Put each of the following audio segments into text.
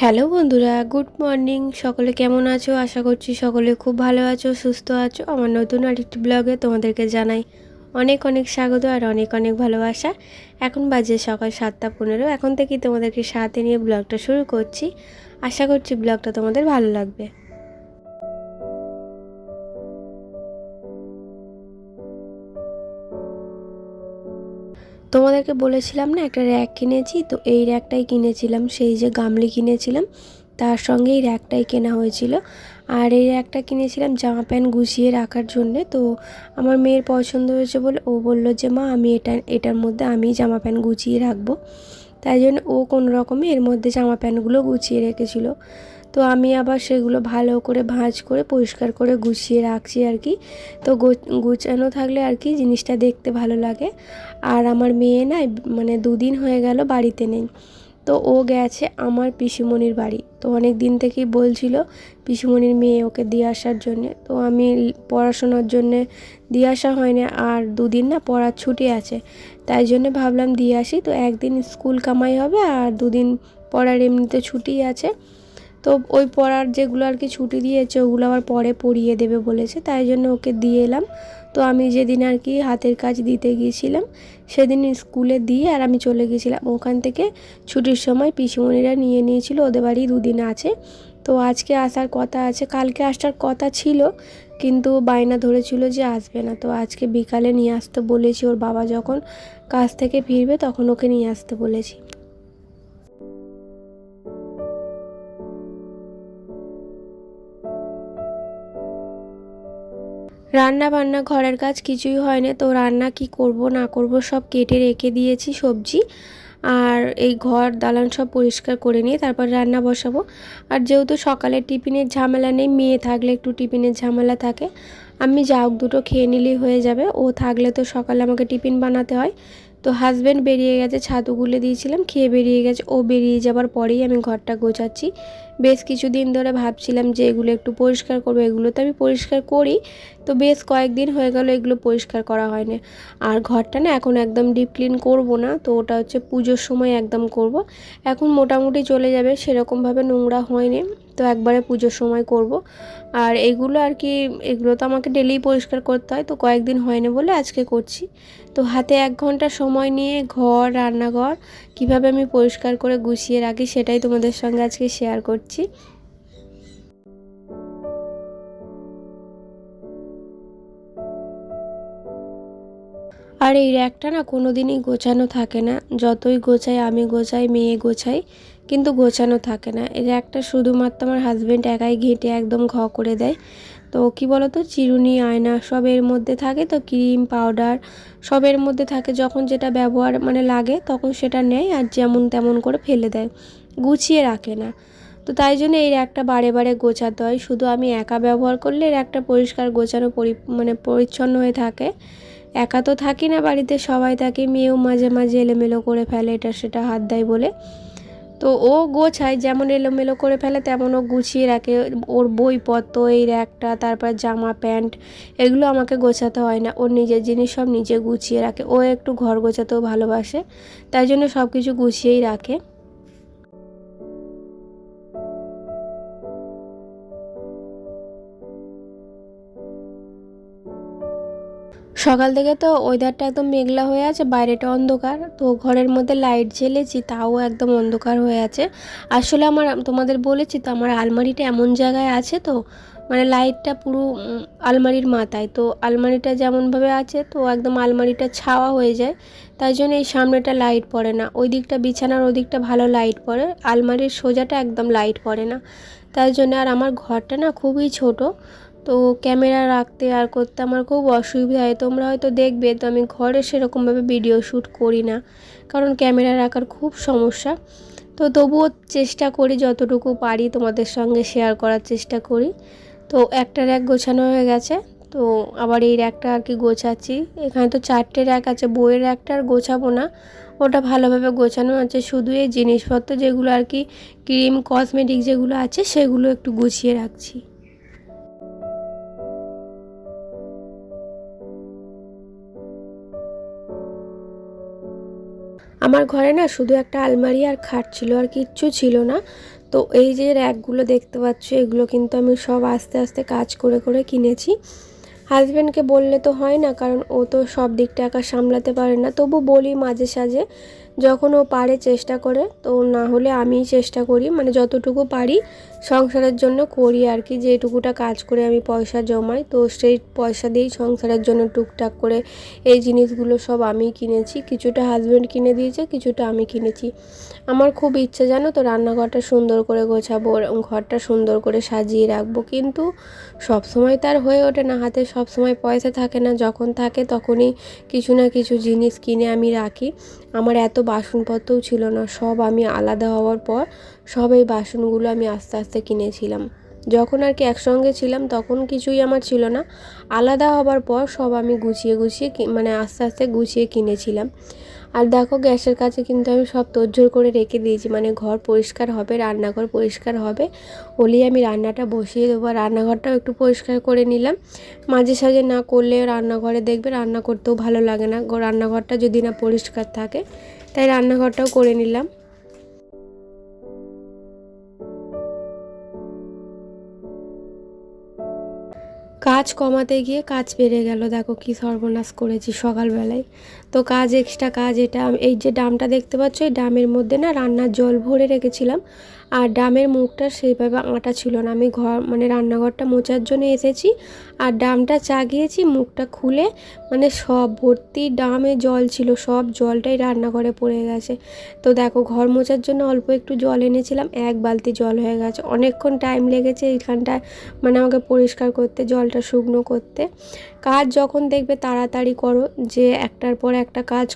Hello বন্ধুরা, good morning. সকলে কেমন আছো? আশা করছি সকলে খুব ভালো আছো, সুস্থ আছো। আমার নতুন আরেকটি ব্লগে তোমাদেরকে জানাই অনেক অনেক স্বাগত আর অনেক অনেক ভালোবাসা। এখন বাজে সকাল 7:15। এখন থেকেই তোমাদেরকে সাথে নিয়ে ব্লগটা শুরু করছি। আশা করছি ব্লগটা তোমাদের ভালো লাগবে। তোমাদেরকে বলেছিলাম না একটা র্যাক কিনেছি, তো এই র্যাকটাই কিনেছিলাম। সেই যে গামলি কিনেছিলাম তার সঙ্গে এই র্যাকটাই কেনা হয়েছিল। আর এই র্যাকটা কিনেছিলাম জামা প্যান্ট গুছিয়ে রাখার জন্যে। তো আমার মেয়ের পছন্দ হয়েছে বলে ও বলল যে মা আমি এটার মধ্যে আমি জামা প্যান্ট গুছিয়ে রাখবো। তাই জন্য ও কোনো রকমে এর মধ্যে জামা প্যান্টগুলো গুছিয়ে রেখেছিল। তো আমি আবার সেগুলো ভালো করে ভাঁজ করে পরিষ্কার করে গুছিয়ে রাখছি আর কি। তো গুছানো থাকলে আর কি জিনিসটা দেখতে ভালো লাগে। আর আমার মেয়ে না মানে 2 দিন হয়ে গেল বাড়িতে নেই। তো ও গেছে আমার পিসিমণির বাড়ি। তো অনেক দিন থেকেই বলছিল পিসিমণির মেয়ে ওকে দিয়ে আসার জন্যে। তো আমি পড়াশোনার জন্যে দিয়ে আসা হয়নি। আর 2 দিন না পড়ার ছুটি আছে, তাই জন্য ভাবলাম দিয়ে আসি। তো একদিন স্কুল কামাই হবে আর 2 দিন পড়ার এমনিতে ছুটি আছে। তো ওই পড়ার যেগুলো আর কি ছুটি দিয়েছে ওগুলো আবার পরে পড়িয়ে দেবে বলেছে, তাই জন্য ওকে দিয়ে এলাম। তো আমি যেদিন আর কি হাতের কাজ দিতে গিয়েছিলাম সেদিন স্কুলে দিয়ে আর আমি চলে গেছিলাম। ওখান থেকে ছুটির সময় পিসিমণিরা নিয়ে নিয়েছিল, ওদের বাড়ি 2 দিন আছে। তো আজকে আসার কথা আছে, কালকে আসার কথা ছিল কিন্তু বায়না ধরেছিল যে আসবে না। তো আজকে বিকালে নিয়ে আসতে বলেছি, ওর বাবা যখন কাজ থেকে ফিরবে তখন ওকে নিয়ে আসতে বলেছি। রান্না বান্না ঘরের কাজ কিছুই হয়নি। তো রান্না কি করব না করব সব কেটে রেখে দিয়েছি সবজি। আর এই ঘর দালান সব পরিষ্কার করে নিয়ে তারপর রান্না বসাবো। আর যেহেতু সকালে টিফিনের ঝামেলা নেই, মেয়ে থাকলে একটু টিফিনের ঝামেলা থাকে। আমি যা হোক দুটো খেয়ে নিলেই হয়ে যাবে। ও থাকলে তো সকালে আমাকে টিফিন বানাতে হয়। তো হাজব্যান্ড বেরিয়ে গেছে, ছাতু গুলে দিয়েছিলাম, খেয়ে বেরিয়ে গেছে। ও বেরিয়ে যাবার পরেই আমি ঘরটা গোছাচ্ছি। বেশ কিছুদিন ধরে ভাবছিলাম যে এগুলো একটু পরিষ্কার করবো, এগুলো তো আমি পরিষ্কার করি। তো বেশ কয়েকদিন হয়ে গেল এগুলো পরিষ্কার করা হয়নি। আর ঘরটা না এখন একদম ডিপ ক্লিন করবো না, তো ওটা হচ্ছে পুজোর সময় একদম করব। এখন মোটামুটি চলে যাবে, সেরকমভাবে নোংরা হয়নি। তো একবারে পুজোর সময় করব। আর এগুলো আর কি এগুলো তো আমাকে ডেলি পরিষ্কার করতে হয়, তো কয়েকদিন হয়নি বলে আজকে করছি। তো হাতে 1 ঘন্টা সময় নিয়ে ঘর রান্নাঘর কিভাবে আমি পরিষ্কার করে গুছিয়ে রাখি সেটাই তোমাদের সঙ্গে আজকে শেয়ার করছি। আর এই র্যাকটা না কোনো দিনই গোছানো থাকে না, যতই গোছাই আমি গোছাই মেয়ে গোছাই কিন্তু গোছানো থাকে না। এই র্যাকটা শুধুমাত্র আমার হাজব্যান্ড একাই ঘেঁটে একদম করে দেয়। তো কি বলো তো, চিরুনি আয়না সব এর মধ্যে থাকে, তো ক্রিম পাউডার সব এর মধ্যে থাকে। যখন যেটা ব্যবহার মানে লাগে তখন সেটা নেয় আর যেমন তেমন করে ফেলে দেয়, গুছিয়ে রাখে না। তো তাই জন্য এই র্যাকটা বারে বারে গোছাতে হয়। শুধু আমি একা ব্যবহার করলে র্যাকটা পরিষ্কার গোছানো মানে পরিচ্ছন্ন হয়ে থাকে। একা তো থাকি না, বাড়িতে সবাই থাকে, মেয়েও মাঝে মাঝে এলোমেলো করে ফেলে, এটা সেটা হাত দেয় বলে। তো ও গোছায়, যেমন এলোমেলো করে ফেলে তেমন ও গুছিয়ে রাখে। ওর বইপত্র এই র্যাকটা, তারপর জামা প্যান্ট এগুলো আমাকে গোছাতে হয় না, ওর নিজের জিনিস সব নিজে গুছিয়ে রাখে। ও একটু ঘর গোছাতেও ভালোবাসে, তাই জন্য সব কিছু গুছিয়েই রাখে। সকাল থেকে তো ওয়েদারটা একদম মেঘলা হয়ে আছে, বাইরেটা অন্ধকার। তো ঘরের মধ্যে লাইট জ্বেলেছি তাও একদম অন্ধকার হয়ে আছে। আসলে আমার তোমাদের বলেছি তো আমার আলমারিটা এমন জায়গায় আছে, তো মানে লাইটটা পুরো আলমারির মাথায়। তো আলমারিটা যেমনভাবে আছে তো একদম আলমারিটা ছাওয়া হয়ে যায়, তাই জন্য এই সামনেটা লাইট পড়ে না। ওই দিকটা বিছানার ওই দিকটা ভালো লাইট পড়ে, আলমারির সোজাটা একদম লাইট পড়ে না। তাই জন্য আর আমার ঘরটা না খুবই ছোট, তো ক্যামেরা রাখতে আর করতে আমার খুব অসুবিধা হয়। তোমরা হয়তো দেখবে, তো আমি ঘরে সেরকমভাবে ভিডিও শ্যুট করি না, কারণ ক্যামেরা রাখার খুব সমস্যা। তো তবুও চেষ্টা করি যতটুকু পারি তোমাদের সঙ্গে শেয়ার করার চেষ্টা করি। তো একটা র্যাক গোছানো হয়ে গেছে, তো আবার এই র্যাকটা আর কি গোছাচ্ছি। এখানে তো 4টে র্যাক আছে, বইয়ের র্যাকটা আর গোছাবো না, ওটা ভালোভাবে গোছানো আছে। শুধু এই জিনিসপত্র যেগুলো আর কি ক্রিম কসমেটিক যেগুলো আছে সেগুলো একটু গুছিয়ে রাখছি। আমার ঘরে না শুধু একটা আলমারি আর খাট ছিল, আর কিচ্ছু ছিল না। তো এই যে র্যাকগুলো দেখতে পাচ্ছ, এগুলো কিন্তু আমি সব আস্তে আস্তে কাজ করে করে কিনেছি। হাজব্যান্ডকে বললে তো হয় না, কারণ ও তো সব দিকটা একা সামলাতে পারে না। তবু বলি মাঝে সাঝে, যখন ও পারে চেষ্টা করে, তো না হলে আমিই চেষ্টা করি, মানে যতটুকু পারি সংসারের জন্য করি আর কি। যেটুকুটা কাজ করে আমি পয়সা জমাই, তো সেই পয়সা দিয়েই সংসারের জন্য টুকটাক করে এই জিনিসগুলো সব আমিই কিনেছি। কিছুটা হাজব্যান্ড কিনে দিয়েছে, কিছুটা আমি কিনেছি। আমার খুব ইচ্ছে জানো তো, রান্নাঘরটা সুন্দর করে গোছাবো, ঘরটা সুন্দর করে সাজিয়ে রাখবো, কিন্তু সব সময় তার হয়ে ওঠে না, হাতে সব সময় পয়সা থাকে না। যখন থাকে তখনই কিছু না কিছু জিনিস কিনে আমি রাখি। আমার এত বাসনপত্রও ছিল না, সব আমি আলাদা হওয়ার পর সব এই বাসনগুলো আমি আস্তে আস্তে কিনেছিলাম। যখন আর কি একসঙ্গে ছিলাম তখন কিছুই আমার ছিল না, আলাদা হবার পর সব আমি গুছিয়ে গুছিয়ে মানে আস্তে আস্তে গুছিয়ে কিনেছিলাম। আর দেখো গ্যাসের কাছে কিন্তু আমি সব তোড়জোড় করে রেখে দিয়েছি, মানে ঘর পরিষ্কার হবে, রান্নাঘর পরিষ্কার হবে, হলেই আমি রান্নাটা বসিয়ে দেবো। রান্নাঘরটাও একটু পরিষ্কার করে নিলাম। মাঝে সাঝে না করলে রান্নাঘরে দেখবে রান্না করতেও ভালো লাগে না, রান্নাঘরটা যদি না পরিষ্কার থাকে, তাই রান্নাঘরটাও করে নিলাম। কাজ কমাতে গিয়ে কাজ বেড়ে গেল, দেখো কি সর্বনাশ করেছি সকালবেলায়। তো কাজ, এক্সট্রা কাজ, এটা এই যে ড্রামটা দেখতে পাচ্ছ, এই ড্রামের মধ্যে না রান্নার জল ভরে রেখেছিলাম, আর ড্রামের মুখটা সেইভাবে আঁটা ছিল না। আমি মানে রান্নাঘরটা মোছার জন্য এসেছি, আর ড্রামটা চাগিয়েছি, মুখটা খুলে মানে সব ভর্তি ড্রামে জল ছিল, সব জলটাই রান্নাঘরে পড়ে গেছে। তো দেখো ঘর মোছার জন্য অল্প একটু জল এনেছিলাম, 1 বালতি জল হয়ে গেছে। অনেকক্ষণ টাইম লেগেছে এইখানটায় মানে আমাকে পরিষ্কার করতে, জলটা শুকনো করতে। কাজ যখন দেখবে তাড়াতাড়ি করো, যে একটার পর একটা কাজ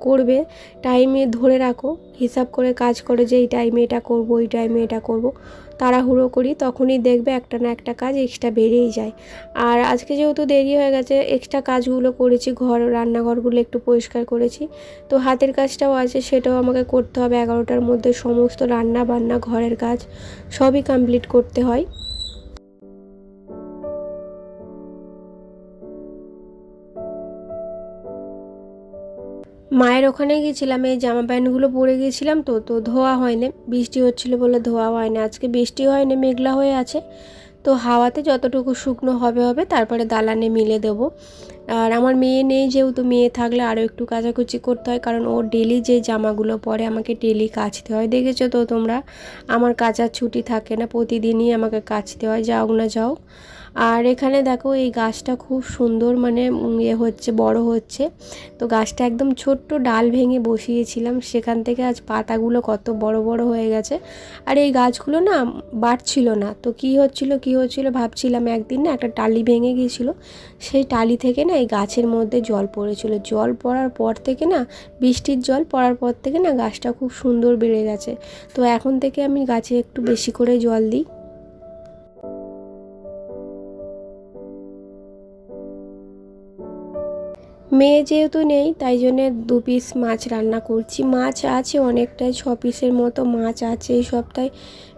করবে, টাইমে ধরে রাখো, হিসাব করে কাজ করো যে এই টাইমে এটা করব, ওই টাইমে এটা করব। তাড়াহুড়ো করি তখনই দেখবে একটা না একটা কাজ এক্সট্রা বেড়েই যায়। আর আজকে যেহেতু দেরি হয়ে গেছে, এক্সট্রা কাজগুলো করেছি, রান্নাঘরগুলো একটু পরিষ্কার করেছি, তো হাতের কাজটাও আছে, সেটাও আমাকে করতে হবে। 11টার মধ্যে সমস্ত রান্না বান্না ঘরের কাজ সবই কমপ্লিট করতে হয়। মায়ের ওখানে গিয়েছিলাম, এই জামা প্যান্টগুলো পরে গিয়েছিলাম, তো ধোয়া হয়নি, বৃষ্টি হচ্ছিল বলে ধোয়া হয়নি। আজকে বৃষ্টি হয়নি, মেঘলা হয়ে আছে, তো হাওয়াতে যতটুকু শুকনো হবে হবে, তারপরে দালানে মিলে দেবো। আর আমার মেয়ে নেই, যেহেতু মেয়ে থাকলে আরও একটু কাচাকুচি করতে হয়, কারণ ওর ডেলি যে জামাগুলো পরে আমাকে ডেলি কাচতে হয়। দেখেছো তো তোমরা, আমার কাচার ছুটি থাকে না, প্রতিদিনই আমাকে কাচতে হয়, যাও না যাও। আর এখানে দেখো এই গাছটা খুব সুন্দর, মানে হচ্ছে, বড় হচ্ছে। তো গাছটা একদম ছোট্ট ডাল ভেঙে বসিয়েছিলাম, সেখান থেকে আজ পাতাগুলো কত বড় বড় হয়ে গেছে। আর এই গাছগুলো না বাড়ছিল না, তো কী হচ্ছিল ভাবছিলাম, একদিন না একটা টালি ভেঙে গিয়েছিলো, সেই টালি থেকে না এই গাছের মধ্যে জল পড়েছিল। জল পড়ার পর থেকে না, বৃষ্টির জল পড়ার পর থেকে না গাছটা খুব সুন্দর বেড়ে গেছে। তো এখন থেকে আমি গাছে একটু বেশি করে জল দিই। মেয়ে যেহেতু নেই, তাই জন্যে 2 পিস মাছ রান্না করছি। মাছ আছে অনেকটাই, 6 পিসের মতো মাছ আছে এই সপ্তাহে।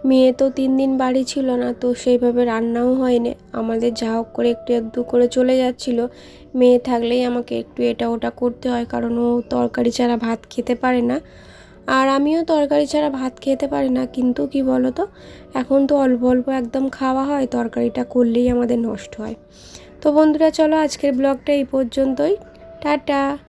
মেয়ে তো 3 দিন বাড়ি ছিল না, তো সেইভাবে রান্নাও হয়নি। আমাদের যা হোক করে একটু একটু করে চলে যাচ্ছিল। মেয়ে থাকলেই আমাকে একটু এটা ওটা করতে হয়, কারণ ও তরকারি ছাড়া ভাত খেতে পারে না, আর আমিও তরকারি ছাড়া ভাত খেতে পারি না। কিন্তু কি বলো তো, এখন তো অল্প অল্প একদম খাওয়া হয়, তরকারিটা করলেই আমাদের নষ্ট হয়। তো বন্ধুরা চলো, আজকের ব্লগটা এই পর্যন্তই। টাটা।